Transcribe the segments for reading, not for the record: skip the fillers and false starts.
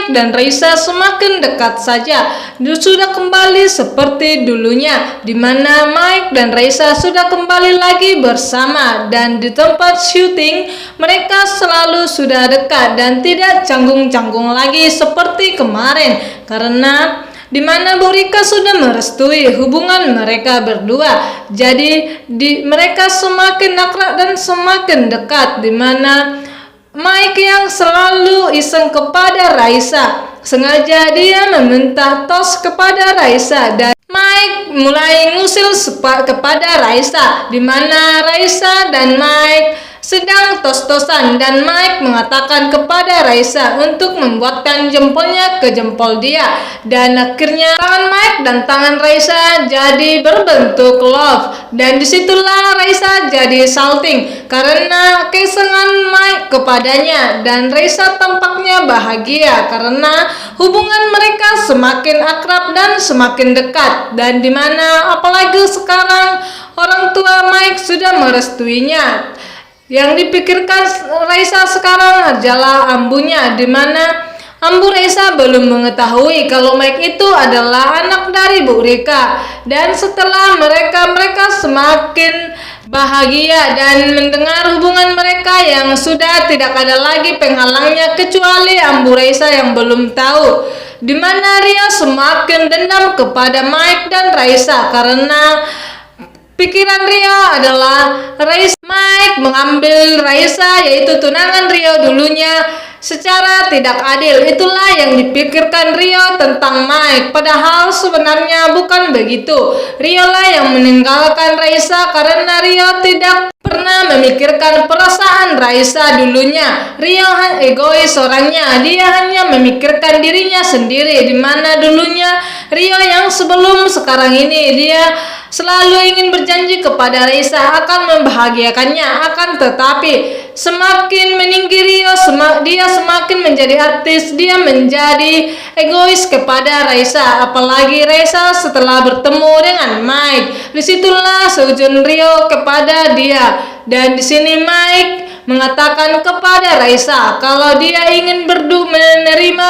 Mike dan Raisa semakin dekat saja. Sudah kembali seperti dulunya, di mana Mike dan Raisa sudah kembali lagi bersama, dan di tempat syuting mereka selalu sudah dekat dan tidak canggung-canggung lagi seperti kemarin, karena di mana Bu Rika sudah merestui hubungan mereka berdua. Jadi mereka semakin akrab dan semakin dekat, di mana Mike yang selalu iseng kepada Raisa, sengaja dia meminta tos kepada Raisa, dan Mike mulai ngusil kepada Raisa, di mana Raisa dan Mike sedang tos-tosan, dan Mike mengatakan kepada Raisa untuk membuatkan jempolnya ke jempol dia, dan akhirnya tangan Mike dan tangan Raisa jadi berbentuk love, dan disitulah Raisa jadi salting karena keisengan Mike kepadanya, dan Raisa tampaknya bahagia karena hubungan mereka semakin akrab dan semakin dekat, dan dimana apalagi sekarang orang tua Mike sudah merestuinya. Yang dipikirkan Raisa sekarang adalah ambunya, di mana ambu Raisa belum mengetahui kalau Mike itu adalah anak dari Bu Rika. Dan setelah mereka semakin bahagia dan mendengar hubungan mereka yang sudah tidak ada lagi penghalangnya kecuali ambu Raisa yang belum tahu, di mana Rio semakin dendam kepada Mike dan Raisa karena pikiran Rio adalah Mike mengambil Raisa, yaitu tunangan Rio dulunya, secara tidak adil. Itulah yang dipikirkan Rio tentang Mike, padahal sebenarnya bukan begitu. Rio lah yang meninggalkan Raisa karena Rio tidak pernah memikirkan perasaan Raisa dulunya. Rio egois orangnya, dia hanya memikirkan dirinya sendiri, di mana dulunya Rio yang sekarang ini dia selalu ingin berjanji kepada Raisa akan membahagiakannya, akan tetapi semakin meninggi Rio, dia semakin menjadi artis, dia menjadi egois kepada Raisa. Apalagi Raisa setelah bertemu dengan Mike, disitulah sujud Rio kepada dia, dan di sini Mike mengatakan kepada Raisa kalau dia ingin menerima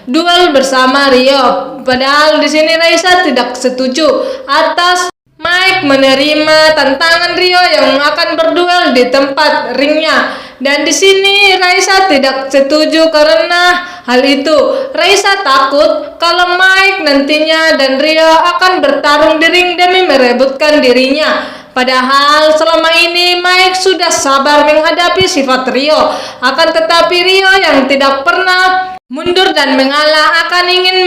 duel bersama Rio. Padahal di sini Raisa tidak setuju atas Mike menerima tantangan Rio yang akan berduel di tempat ringnya. Dan di sini Raisa tidak setuju karena hal itu. Raisa takut kalau Mike nantinya dan Rio akan bertarung di ring demi merebutkan dirinya. Padahal selama ini Mike sudah sabar menghadapi sifat Rio, akan tetapi Rio yang tidak pernah mundur dan mengalah akan ingin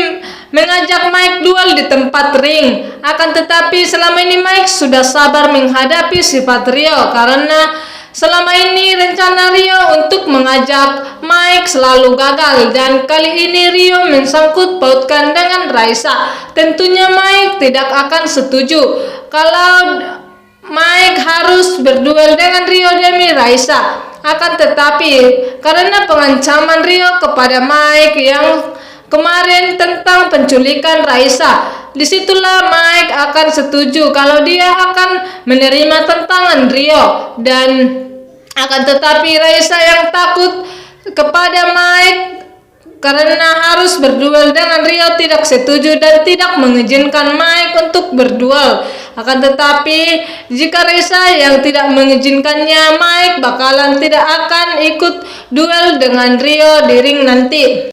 mengajak Mike duel di tempat ring. Akan tetapi selama ini Mike sudah sabar menghadapi sifat Rio karena selama ini rencana Rio untuk mengajak Mike selalu gagal, dan kali ini Rio mensangkut pautkan dengan Raisa. Tentunya Mike tidak akan setuju kalau Mike harus berduel dengan Rio demi Raisa. Akan tetapi karena pengancaman Rio kepada Mike yang kemarin tentang penculikan Raisa, disitulah Mike akan setuju kalau dia akan menerima tantangan Rio. Dan akan tetapi Raisa yang takut kepada Mike karena harus berduel dengan Rio tidak setuju dan tidak mengizinkan Mike untuk berduel. Akan tetapi jika Raisa yang tidak mengizinkannya, Mike bakalan tidak akan ikut duel dengan Rio di ring nanti.